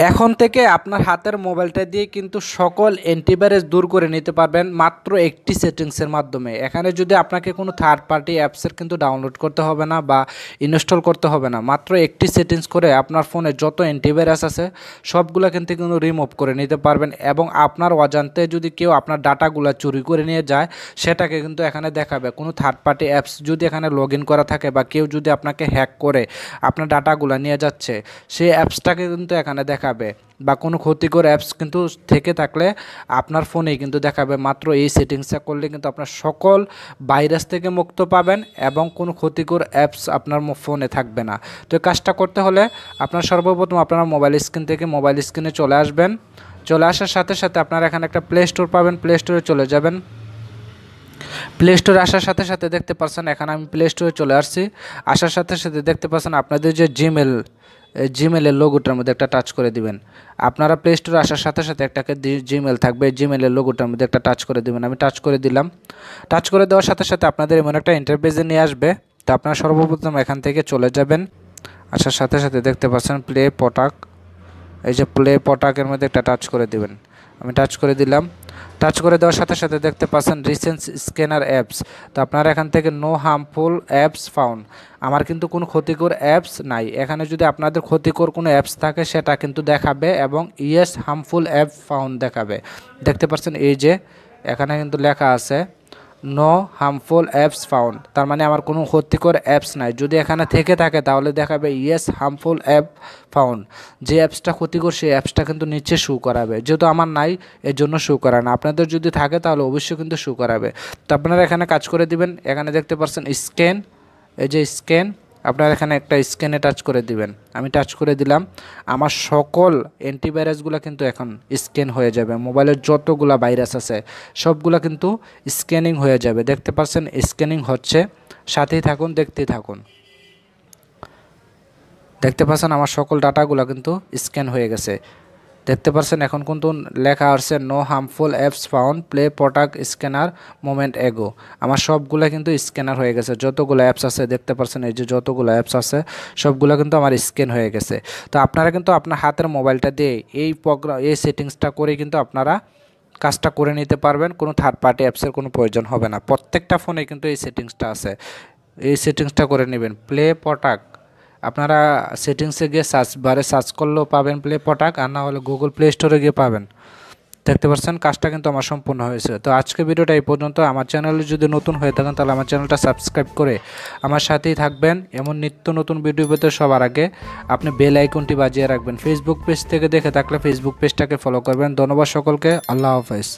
এখন থেকে আপনার হাতের মোবাইলটা দিয়ে কিন্তু সকল অ্যান্টিভাইরাস দূর করে নিতে পারবেন মাত্র একটি সেটিংসের মাধ্যমে। এখানে যদি আপনাকে কোনো থার্ড পার্টি অ্যাপসের কিন্তু ডাউনলোড করতে হবে না বা ইনস্টল করতে হবে না, মাত্র একটি সেটিংস করে আপনার ফোনে যত অ্যান্টিভাইরাস আছে সবগুলো কিন্তু রিমুভ করে নিতে পারবেন। এবং আপনার অজান্তে যদি কেউ আপনার ডাটাগুলো চুরি করে নিয়ে যায় সেটাকে কিন্তু এখানে দেখাবে। কোনো থার্ড পার্টি অ্যাপস যদি এখানে লগ ইন করা থাকে বা কেউ যদি আপনাকে হ্যাক করে আপনার ডাটাগুলো নিয়ে যাচ্ছে সেই অ্যাপসটাকে কিন্তু এখানে দেখাবে, বা কোনো ক্ষতিকর অ্যাপস কিন্তু থেকে থাকলে আপনার ফোনেই কিন্তু দেখাবে। মাত্র এই সেটিংসটা করলে কিন্তু আপনার সকল ভাইরাস থেকে মুক্ত পাবেন এবং কোনো ক্ষতিকর অ্যাপস আপনার ফোনে থাকবে না। তো এই কাজটা করতে হলে আপনার সর্বপ্রথম আপনার মোবাইল স্ক্রিন থেকে মোবাইল স্ক্রিনে চলে আসবেন। চলে আসার সাথে সাথে আপনারা এখানে একটা প্লে স্টোর পাবেন, প্লে স্টোরে চলে যাবেন। প্লে স্টোরে আসার সাথে সাথে দেখতে পাচ্ছেন এখানে আমি প্লে স্টোরে চলে আসছি। আসার সাথে সাথে দেখতে পাচ্ছেন আপনাদের যে জিমেলের লোগোটার মধ্যে একটা টাচ করে দিবেন। আপনারা প্লে স্টোরে আসার সাথে সাথে একটাকে জিমেল থাকবে, জিমেলের লোগোটার মধ্যে একটা টাচ করে দিবেন। আমি টাচ করে দিলাম। টাচ করে দেওয়ার সাথে সাথে আপনাদের এমন একটা ইন্টারফেসে নিয়ে আসবে। তো আপনারা সর্বপ্রথম এখান থেকে চলে যাবেন। আসার সাথে সাথে দেখতে পাচ্ছেন প্লে পটাক, এই যে প্লে পটাকের মধ্যে একটা টাচ করে দিবেন। আমি টাচ করে দিলাম। টাচ করে দেওয়ার সাথে সাথে দেখতে পাচ্ছেন রিসেন্ট স্ক্যানার অ্যাপস। তো আপনারা এখান থেকে নো হার্মফুল অ্যাপস ফাউন্ড, আমার কিন্তু কোনো ক্ষতিকর অ্যাপস নাই। এখানে যদি আপনাদের ক্ষতিকর কোনো অ্যাপস থাকে সেটা কিন্তু দেখাবে এবং ইয়েস হার্মফুল অ্যাপ ফাউন্ড দেখাবে। দেখতে পাচ্ছেন এই যে এখানে কিন্তু লেখা আছে নো হার্মফুল অ্যাপস ফাউন্ড, তার মানে আমার কোনো ক্ষতিকর অ্যাপস নাই। যদি এখানে থেকে থাকে তাহলে দেখাবে ইয়েস হার্মফুল অ্যাপ ফাউন্ড। যে অ্যাপসটা ক্ষতিকর সেই অ্যাপসটা কিন্তু নিচে শো করাবে, যেহেতু আমার নাই এর জন্য শো করায় না। আপনাদের যদি থাকে তাহলে অবশ্যই কিন্তু শো করাবে। তো আপনারা এখানে কাজ করে দিবেন। এখানে দেখতে পাচ্ছেন স্ক্যান, এই যে স্ক্যান, আপনারা এখানে একটা স্ক্যানে টাচ করে দিবেন। আমি টাচ করে দিলাম। আমার সকল অ্যান্টিভাইরাসগুলো কিন্তু এখন স্ক্যান হয়ে যাবে। মোবাইলের যতগুলা ভাইরাস আছে সবগুলো কিন্তু স্ক্যানিং হয়ে যাবে। দেখতে পাচ্ছেন স্ক্যানিং হচ্ছে, সাথেই থাকুন, দেখতেই থাকুন। দেখতে পাচ্ছেন আমার সকল ডাটাগুলো কিন্তু স্ক্যান হয়ে গেছে। দেখতে পাচ্ছেন এখন কিন্তু লেখা আসছে no harmful apps found, Play Protect scanned moment ago. আমার সবগুলো কিন্তু স্ক্যানার হয়ে গেছে। যতগুলো অ্যাপস আছে দেখতে পাচ্ছেন, এই যে যতগুলো অ্যাপস আছে সবগুলো কিন্তু আমার স্ক্যান হয়ে গেছে। তো আপনারা কিন্তু আপনার হাতের মোবাইলটা দিয়ে এই সেটিংসটা করে কিন্তু আপনারা কাজটা করে নিতে পারবেন। কোনো থার্ড পার্টি অ্যাপসের কোনো প্রয়োজন হবে না। প্রত্যেকটা ফোনে কিন্তু এই সেটিংসটা আছে। এই সেটিংসটা করে নেবেন। প্লে প্রোডাক্ট আপনারা সেটিংসে গিয়ে সার্চ করলেও পাবেন প্লে পটাক, আর না হলে গুগল প্লে স্টোরে গিয়ে পাবেন। দেখতে পাচ্ছেন কাজটা কিন্তু আমার সম্পূর্ণ হয়েছে। তো আজকে ভিডিওটা এই পর্যন্ত। আমার চ্যানেলে যদি নতুন হয়ে থাকেন তাহলে আমার চ্যানেলটা সাবস্ক্রাইব করে আমার সাথেই থাকবেন। এমন নিত্য নতুন ভিডিও পেতে সবার আগে আপনি বেল আইকনটি বাজিয়ে রাখবেন। ফেসবুক পেজ থেকে দেখে থাকলে ফেসবুক পেজটাকে ফলো করবেন। ধন্যবাদ সকলকে। আল্লাহ হাফেজ।